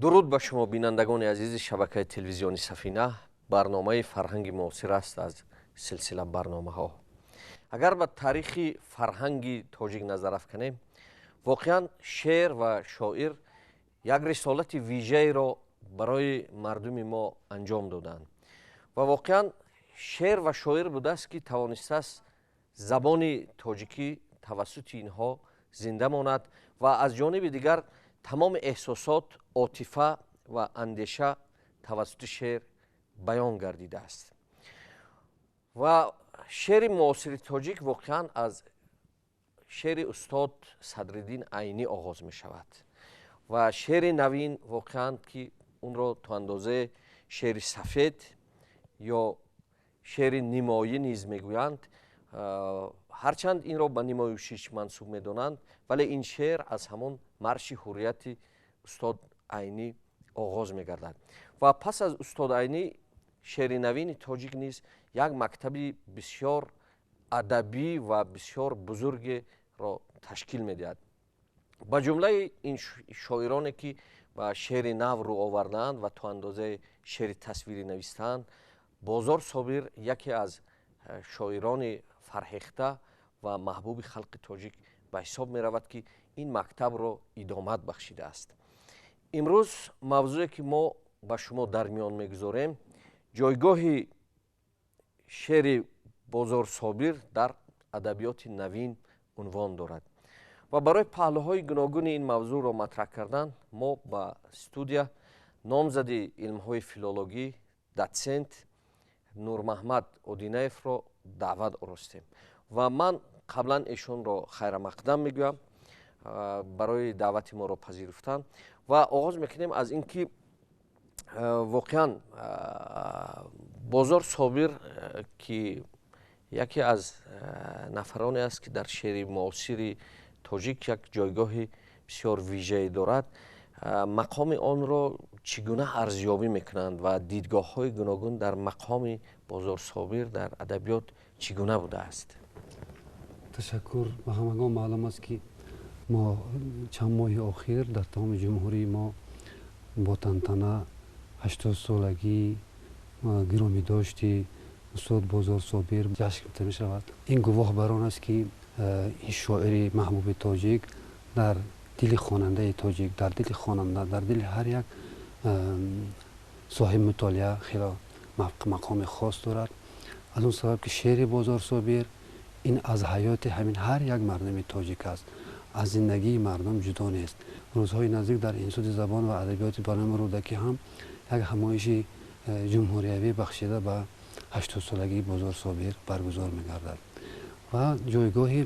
дуруд ба шумо бинандагони азизи шабакаи телевизиони Сафина. барномаи фарҳанги муосир аст аз силсила барномаҳо. агар ба таърихи фарҳанги тоҷик назар афканем, воқеан шеър ва шоир як рисолати вижаеро барои мардуми мо анҷом доданд ва воқеан шеър ва шоир будааст ки тавонистааст забони тоҷикӣ тавассути инҳо зинда монад ва аз ҷониби дигар тамоми эҳсосот, отифа ва андеша тавассути шеър баён гардидааст. ва шеъри муосири тоҷик воқеан аз шеъри устод Садриддин Айнӣ оғоз мешавад ва шеъри навин воқеан ки унро то андозае шеъри сафед ё шеъри нимоӣ низ мегӯянд, ҳарчанд инро ба нимоюшиш мансуб медонанд, вале ин шеър аз ҳамон марши ҳуррияти устод Айнӣ оғоз мегардад. ва пас аз устод Айнӣ шеъри навини тоҷик низ як мактаби бисёр адабӣ ва бисёр бузургеро ташкил медиҳад. ба ҷумлаи ин шоироне ки ба шеъри нав рӯ овардаанд ва то андозаи шеъри тасвирӣ навистаанд, Бозор Собир яке аз шоирони фарҳехта ва маҳбуби халқи тоҷик ба ҳисоб меравад ки ин мактабро идомат бахшидааст. имрӯз мавзӯе ки мо ба шумо дар миён мегузорем ҷойгоҳи шеъри Бозор Собир дар адабиёти навин унвон дорад ва барои паҳлӯҳои гуногуни ин мавзӯъро матраҳ кардан мо ба студия номзади илмҳои филологӣ доцент Нурмаҳмад Одинаевро даъват оростем ва ман қаблан эшонро хайрамақдам мегӯям барои даъвати моро пазируфтан ва оғоз мекунем аз ин ки воқеан Бозор Собир ки яке аз нафароне аст ки дар шеъри муосири тоҷик як ҷойгоҳи бисёр вижае дорад, мақоми онро чӣ гуна арзёбӣ мекунанд ва дидгоҳҳои гуногун дар мақоми Бозор Собир дар адабиёт чӣ гуна будааст? ташаккур. ба ҳамагон маълум аст ки мо чанд моҳи охир дар тамоми ҷумҳурии мо бо тантана 80-солагии гиромидошти устод Бозор Собир ҷашн гирифта мешавад. ин гувоҳ бар он аст ки ин шоири маҳбуби тоҷик дар дили хонандаи тоҷик, дар дили хонанда, дар дили ҳар як соҳиби мутолиа хело мақоми хос дорад. аз он сабаб ки шеъри Бозор Собир ин аз ҳаёти ҳамин ҳар як мардуми тоҷик аст, аз зиндагии мардум ҷудо нест. рӯзҳои наздик дар институти забон ва адабиёти барноми рӯдакӣ ҳам як ҳамоиши ҷумҳуриявӣ бахшида ба 80-солагии Бозор Собир баргузор мегардад ва ҷойгоҳи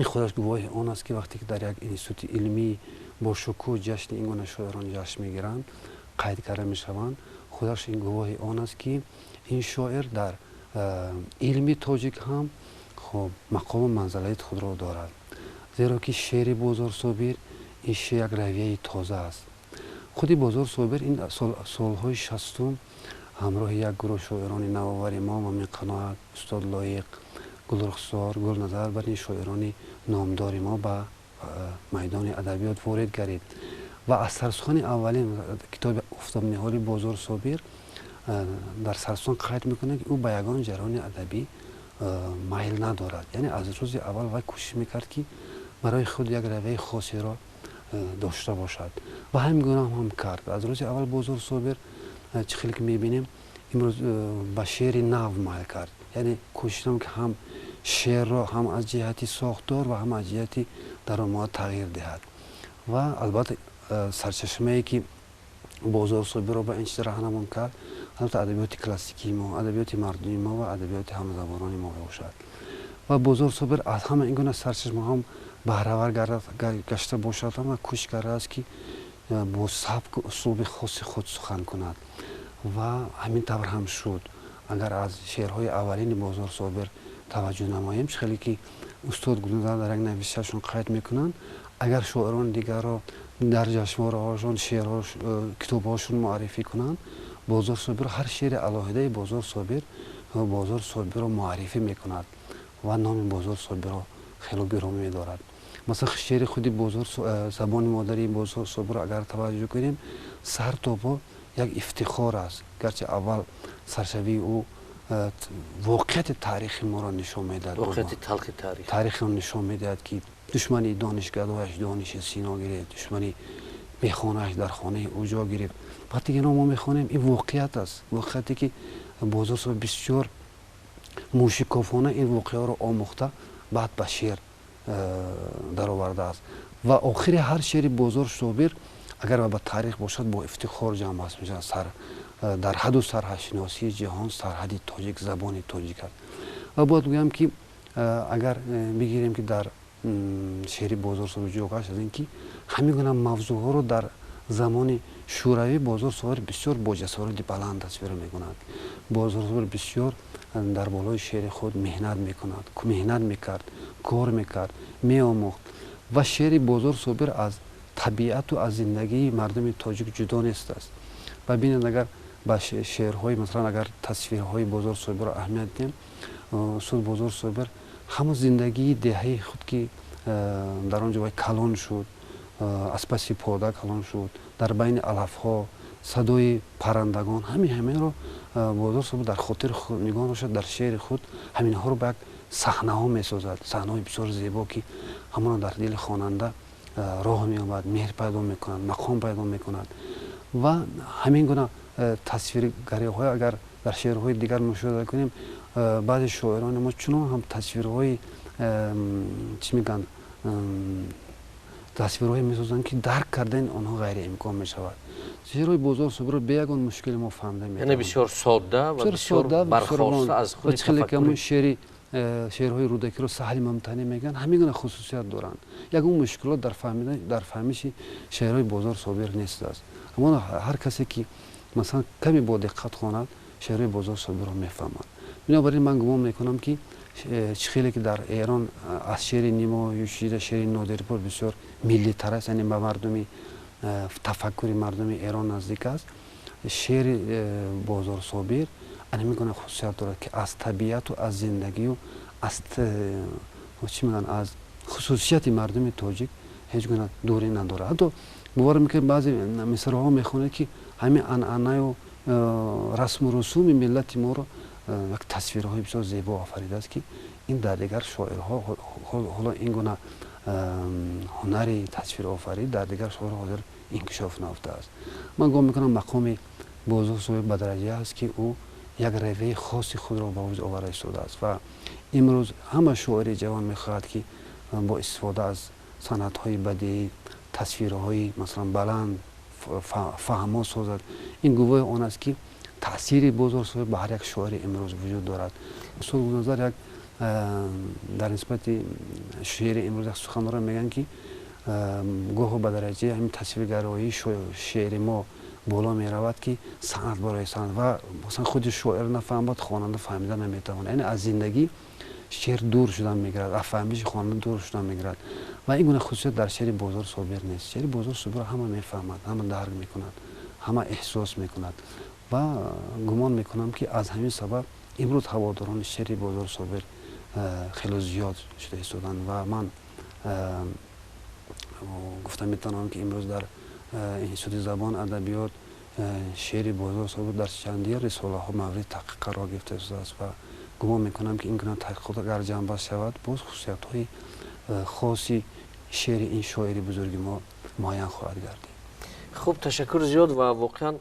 ин худаш гувоҳи он аст ки вақте ки дар як институти илмӣ бо шукӯҳ ҷашни ин гуна шоирон ҷашн мегиранд, қайд карда мешаванд, худаш ин гувоҳи он аст ки ин шоир дар илми тоҷик ҳам хуб мақому манзилаи худро дорад. зеро ки шеъри Бозор Собир ин шеър як равияи тоза аст. худи Бозор Собир ин солҳои 60 ҳамроҳи як гурӯҳ шоирони навовари мо Мамин Қаноат, устод Лоиқ, Гулрухсор, Гулназар бар ин шоирони номдори мо ба майдони адабиёт ворид гардид ва аз сарсухани аввалин китоби Офтобниҳоли Бозор Собир дар сарсон қайд мекунад ки ӯ ба ягон ҷараёни адабӣ майл надорад. яъне аз рӯзи аввал вай кӯшиш мекард ки барои худ як равияи хосеро дошта бошад ва ҳамин гуна ҳам кард. аз рӯзи аввал Бозор Собир чӣ хеле ки мебинем имрӯз ба шеъри нав майл кард, яъне кӯшиш намуд ки ҳам шеърро ҳам аз ҷиҳати сохтор ва ҳам аз ҷиҳати даромад тағйир диҳад ва албатта сарчашмае ки Бозор Собирро ба ин чиз раҳнамон кард албатта адабиёти классикии мо, адабиёти мардуми мо ва адабиёти ҳамзабонони мо мебошад ва Бозор Собир аз ҳама ин гуна сарчашмаҳо баҳравар гашта бошад ва кӯшиш кардааст ки бо сабку услуби хоси худ сухан кунад ва ҳамин тавр ҳам шуд. агар аз шеърҳои аввалини Бозор Собир таваҷҷӯҳ намоем, чӣ хеле ки устод Гулназар дар як навишташон қайд мекунанд, агар шоирони дигарро дар ҷашнвораҳошон шеърҳо китобҳошон муаррифӣ кунанд, Бозор Собир ҳар шеъри алоҳидаи Бозор Собирро муаррифӣ мекунад ва номи Бозор Собирро хело гиромӣ медорад. مثلا شعر خودی بزرگ زبان مادری بزرگ صبر اگر توجه کنیم سر تا پا یک افتخار است، گرچه اول سرشوی او واقعیت تاریخی ما را نشان میدهد، واقعیت تلخ تاریخ را نشان میدهد که دشمنی دانشگاهش دانش سینا گرفت، دشمنی میخانهش در خانه او جا گرفت. وقتی که ما میخوانیم این واقعیت است، واقعیتی که بزرگ صبر بسیار موشکافانه این واقعه را آموخته بعد به شعر در آورده است و آخر هر شعر بزرگ صابر اگر به تاریخ باشد با افتخار جمع است میشه. در حد و سرحدشناسی جهان سرحد تاجیک زبان تاجیک است. و باید بگم که اگر بگیریم که در شعر بزرگ صابر جوگاش از اینکه همین گونه موضوع ها رو در زمان شوروی بزرگ صابر بسیار با جسارت بلند تصویر میکند. بزرگ صابر بسیار در بالای شعر خود مهنت میکند، مهنت میکرد، کار میکرد، میآموخت و شعر بزرگ صابر از طبیعت و از زندگی مردم تاجیک جدا نیست است. و ببینید اگر با شعرهای مثلا اگر تصویرهای بزرگ صابر را اهمیت دیم، استاد بزرگ صابر همون زندگی دهه خود که در آنجا کلان شد، از پس پاده کلان شد، در بین علف ها صدای پرندگان، همین رو بزرگ صابر در خاطر خود نگاه شد، در شعر خود همین ها رو به یک صحنه ها می سازد، صحنه های بسیار زیبا که همون در دل خواننده راه می آمد، مهر پیدا می کند، مقام پیدا می کند. و همین گونه تصویرگری های اگر در شعرهای دیگر مشاهده کنیم، بعض شاعران ما چنان هم تصویرهای چی میگن تصویرهای میسازند که درک کردن آنها غیر امکان می شود. شعرهای بزرگ صابر به یگان مشکل ما فهمیده می یعنی بسیار ساده و بسیار برخواسته از خود تفکر. شعرهای رودکی رو سهل ممتنع میگن، همین گونه خصوصیت دارند. یک اون مشکلات در فهمیش شعرهای بزرگ صابر نیست است. اما هر کسی که مثلا کمی با دقت خواند شعرهای بزرگ صابر رو میفهمد. بنابراین من گمان میکنم که خیلی که در ایران از شعر نیما یوشیدا شعر نادرپور بسیار ملی تر است، یعنی به مردمی تفکر مردم ایران نزدیک است. شعر بزرگ صابر انا میگن خصوصیت دارد که از طبیعت و از زندگی و از چی میگن از خصوصیت مردم تاجیک هیچ گونه دوری نداره. حتی باور میکنم بعضی مصرع ها میخونه که همین عنعنه و رسم و رسوم ملت ما رو یک تصویرهای بسیار زیبا آفریده است که این در دیگر شاعرها حالا این گونه هنری تصویر آفرید در دیگر شاعرها حاضر انکشاف نافته است. من گمان میکنم مقام بزرگ صابر به درجه است که او یک رویه خاصی خود را به وجود آورده ایستاده است و امروز همه شاعر جوان میخواهد که با استفاده از صنعت‌های بدیعی تصویرهای مثلا بلند فهم‌ها سازد. این گواه آن است که تأثیر بزرگ صابر به هر یک شاعر امروز وجود دارد. استاد نظر یک در نسبت شعر امروز یک سخنران میگن که گاه به درجه همین تصویرگرایی شعر ما بالا می رود که صنعت برای صنعت و مثلا خود شاعر نفهمد خواننده فهمیده نمیتواند. یعنی از زندگی شعر دور شدن میگیرد، از فهمیش خواننده دور شدن میگیرد و این گونه خصوصیت در شعر بزرگ صابر نیست. شعر بزرگ صابر همه میفهمد، همه درک میکند، همه احساس میکند و گمان میکنم که از همین سبب امروز هواداران شعر بزرگ صابر خیلی زیاد شده ایستادند و من گفتم میتونم که امروز در انستیتوت زبان ادبیات شعر بزرگ صابر در چندی رساله ها مورد تحقیق قرار گرفته است و گمان میکنم که این گونه تحقیقات اگر جنبش شود باز خصوصیت های خاصی شعر این شاعر بزرگ ما معین خواهد گردید. خوب تشکر زیاد و واقعا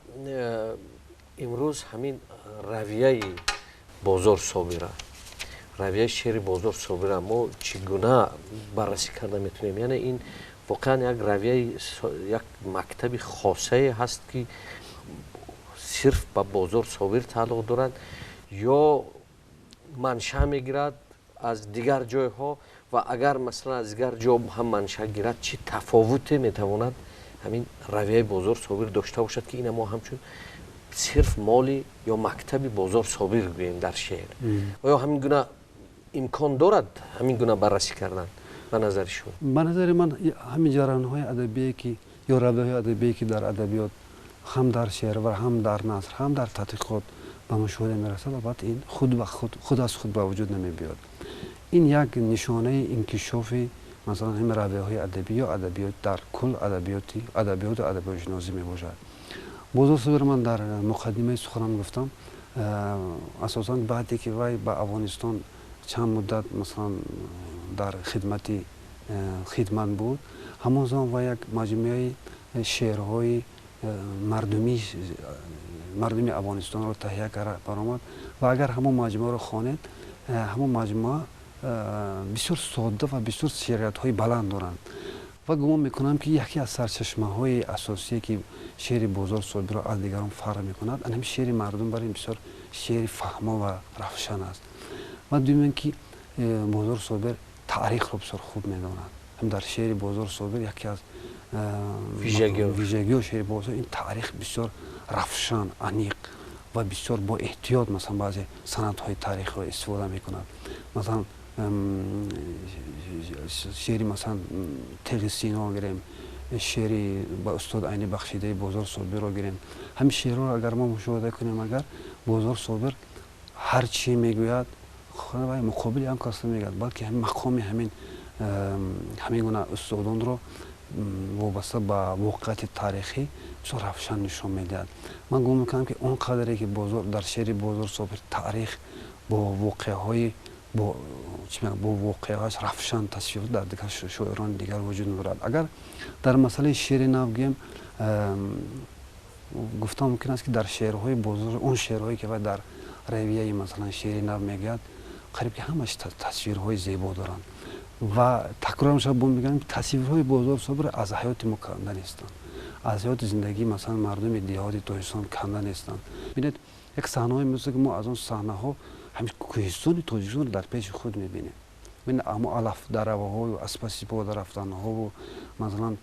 امروز همین رویه بزرگ صابر، رویه شعر بزرگ صابر ما چگونه بررسی کرده میتونیم؟ یعنی این واقعا یک رویه یک مکتب خاصه هست که صرف به بزرگ صابر تعلق دارد یا منشأ میگیرد از دیگر جای ها و اگر مثلا از دیگر جا هم منشأ گیرد چه تفاوتی میتواند همین رویه بزرگ صابر داشته باشد که این ما همچون صرف مالی یا مکتب بزرگ صابر گوییم در شعر؟ آیا همین گونه امکان دارد همین گونه بررسی کردن به نظر شما؟ به نظر من همین جریان‌های ادبی که یا رویه‌های ادبی که در ادبیات هم در شعر و هم در نثر هم در تحقیقات به مشاهده میرسد البته این خود از خود به وجود نمی بیاد. این یک نشانه انکشاف مثلا همین رویه های ادبی یا ادبیات در کل ادبیات و ادبیات شناسی می باشد. بزرگ صبر من در مقدمه سخنم گفتم اساساً بعدی که وی به افغانستان چند مدت مثلا در خدمت بود، همون زمان و یک مجموعه شعرهای مردمی افغانستان رو تهیه کرده برآمد و اگر همون مجموعه رو خوانید، همون مجموعه بسیار ساده و بسیار شعریت های بلند دارند و گمان میکنم که یکی از سرچشمه های اساسی که شعر بزرگ صابر را از دیگران فرق میکند همین شعر مردم برای بسیار شعر فهما و روشن است. و دوم که بزرگ صابر تاریخ رو بسیار خوب میداند. هم در شعر بزرگ صابر یکی از ویژگی شعر بزرگ این تاریخ بسیار روشن، عمیق و بسیار با احتیاط مثلا بعضی سندهای تاریخ رو استفاده میکند. مثلا شعری مثلا تیغ سینا گیریم، شعری با استاد عینی بخشیده بزرگ صابر رو گیریم، همین شعر رو اگر ما مشاهده کنیم، اگر بزرگ صابر هر چی میگوید مقابل هم کس نمیگوید، بلکه همین مقام همین گونه استادان رو وابسته به واقعیت تاریخی بسیار روشن نشان میدهد. من گمان میکنم که اون قدری که در شعر بزرگ صابر تاریخ با واقعه واقعهاش روشن تصویر در دیگر شاعران دیگر وجود ندارد. اگر در مسئله شعر نو گیم گفتم ممکن است که در شعرهای بزرگ اون شعرهایی که در رویه مثلا شعر نو میگوید قریب که همش تصویرهای زیبا دارند و تکرار میشه میگم تصویرهای بزرگ صابر از حیات ما کنده نیستند، از حیات زندگی مثلا مردم دیهات تاجیکستان کنده نیستند. ببینید یک صحنه مثل که ما از اون صحنه ها همین کوهستان تاجیکستان رو در پیش خود میبینیم. ببین اما علف در هوا ها و اسب سپاه در رفتن ها و مثلا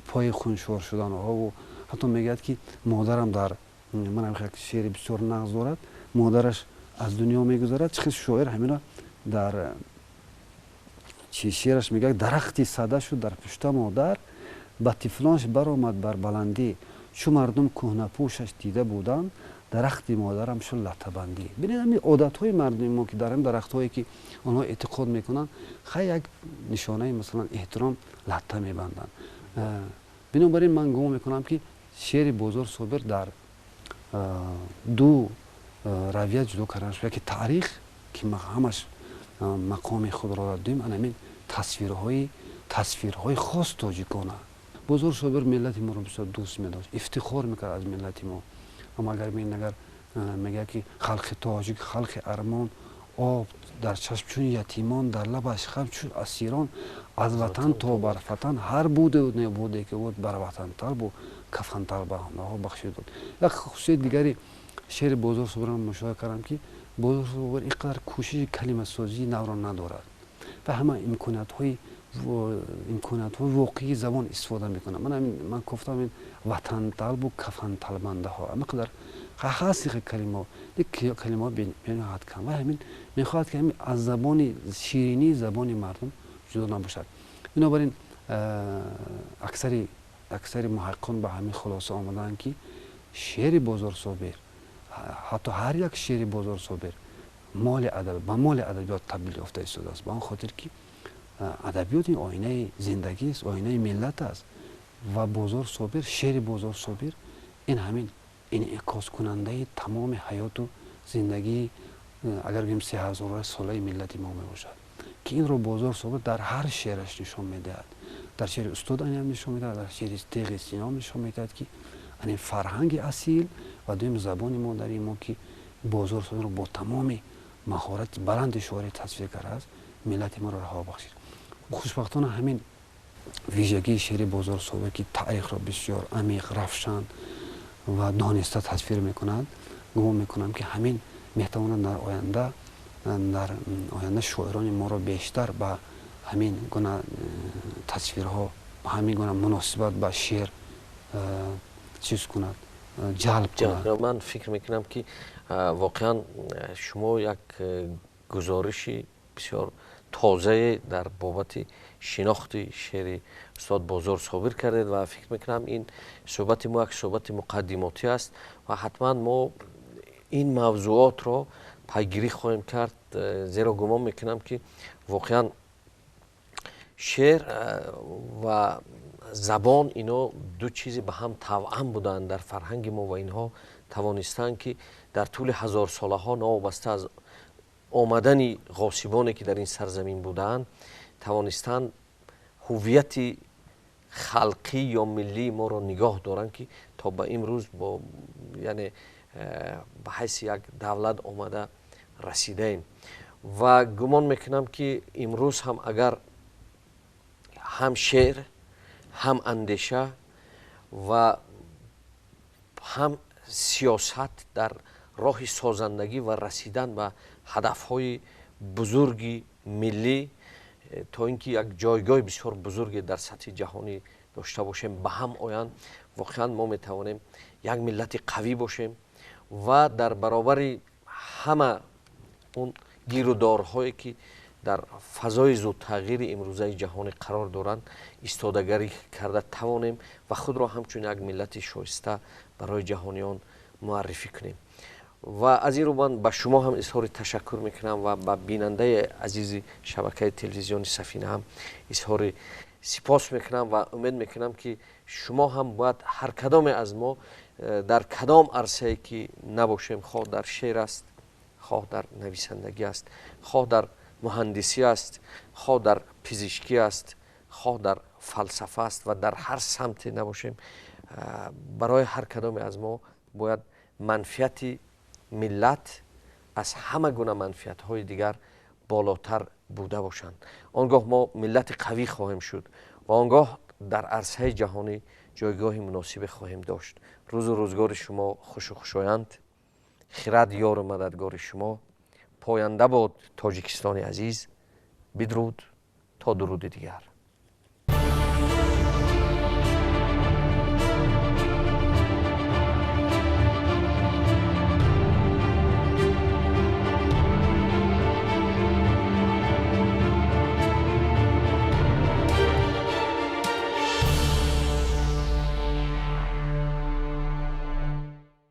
پای خونشوار شدن ها و حتی میگه که مادرم در من هم یک شعر بسیار نغز دارد، مادرش از دنیا میگذرد. چه شاعر همینا در چی شعرش میگه درختی ساده شد در پشت مادر، با طفلانش برآمد بر بلندی، چو مردم کهنه پوشش دیده بودند، درختی مادرم شد لته بندی. ببینید همین عادت های مردم ما که در این درخت هایی که آنها اعتقاد میکنن خیلی یک نشانه مثلا احترام لته میبندن. بنابراین من گمان میکنم که شعر بزرگ صابر در دو رویه جدا کردن شده که تاریخ که همش مقام خود را دادیم، همین تصویرهای خاص تاجیکانه. بزرگ صابر ملت ما رو بسیار دوست می‌داشت، افتخار میکرد از ملت ما. اما اگر میگه که خلق تاجیک خلق ارمان، آب در چشم چون یتیمان، در لبش خم چون اسیران، از وطن تا بر فتن هر بوده و نبوده که بود بر وطن طلب و کفن طلب ها بخشید بود. یک خصوصیت دیگری شعر بزرگ صابر رو مشاهده کردم که بزرگ صابر اینقدر کوشش کلمه سازی نو را ندارد و همه امکانات های واقعی زبان استفاده میکنه. من گفتم این وطن طلب و کفن طلبنده ها اینقدر خاصی کلمه بنهاد کن و همین میخواد که همین از زبان شیرینی زبان مردم جدا نباشد. بنابراین اکثر محققان به همین خلاصه آمدن که شعر بزرگ صابر، حتی هر یک شعر بزرگ صابر مال ادبیات تبدیل یافته است. به آن خاطر که ادبیات این آینه زندگی است، آینه ملت است و بزرگ صابر، شعر بزرگ صابر این همین انعکاس کننده تمام حیات و زندگی اگر بگیم 3000 ساله ملت ما میباشد که این رو بزرگ صابر در هر شعرش نشان میدهد. در شعر استاد هم نشان میدهد، در شعر تیغ سینا نشان میدهد که این فرهنگ اصیل و دویم زبان مادری ما که بزرگ صابر رو با تمام مهارت بلند شعر تصویر کرده است ملت ما را رها بخشید. خوشبختانه همین ویژگی شعر بزرگ صابر که تاریخ را بسیار عمیق، روشن و دانسته تصویر میکنند، گمان میکنم که همین میتواند در آینده شاعران ما را بیشتر به همین گونه تصویرها، همین گونه مناسبت به شعر چیز کند، جلب کند. من فکر میکنم که واقعا شما یک گزارشی بسیار تازه در بابت شناخت شعر استاد بزرگ صابر کردید و فکر میکنم این صحبت ما یک صحبت مقدماتی است و حتما ما این موضوعات را پیگیری خواهیم کرد، زیرا گمان میکنم که واقعا شعر و زبان اینا دو چیزی به هم توأم بودند در فرهنگ ما و اینها توانستند که در طول هزار ساله ها نوابسته از آمدن غاصبانی که در این سرزمین بودند توانستند هویت خلقی یا ملی ما را نگاه دارند که تا به امروز با یعنی به حیث یک دولت آمده رسیده ایم و گمان میکنم که امروز هم اگر هم شعر هم اندیشه و هم سیاست در راه سازندگی و رسیدن به هدفهای بزرگی ملی تا اینکه یک جایگاه بسیار بزرگی در سطح جهانی داشته باشیم به هم آیند واقعا ما میتوانیم یک ملت قوی باشیم و در برابر همه اون گیرودارهایی که در فضای زود تغییر امروزه جهان قرار دارند ایستادگی کرده توانیم و خود را همچون یک ملت شایسته برای جهانیان معرفی کنیم و از این رو من به شما هم اظهار تشکر میکنم و به بیننده عزیز شبکه تلویزیونی سفینه هم اظهار سپاس میکنم و امید میکنم که شما هم باید هر کدام از ما در کدام عرصه‌ای که نباشیم خواه در شعر است خواه در نویسندگی است خواه در مهندسی است خواه در پزشکی است خواه در فلسفه است و در هر سمت نباشیم برای هر کدام از ما باید منفعت ملت از همه گونه منفعت های دیگر بالاتر بوده باشند آنگاه ما ملت قوی خواهیم شد و آنگاه در عرصه جهانی جایگاه مناسب خواهیم داشت روز و روزگار شما خوش و خوشایند خرد یار و مددگار شما پاینده باد تاجیکستان عزیز بدرود تا درود دیگر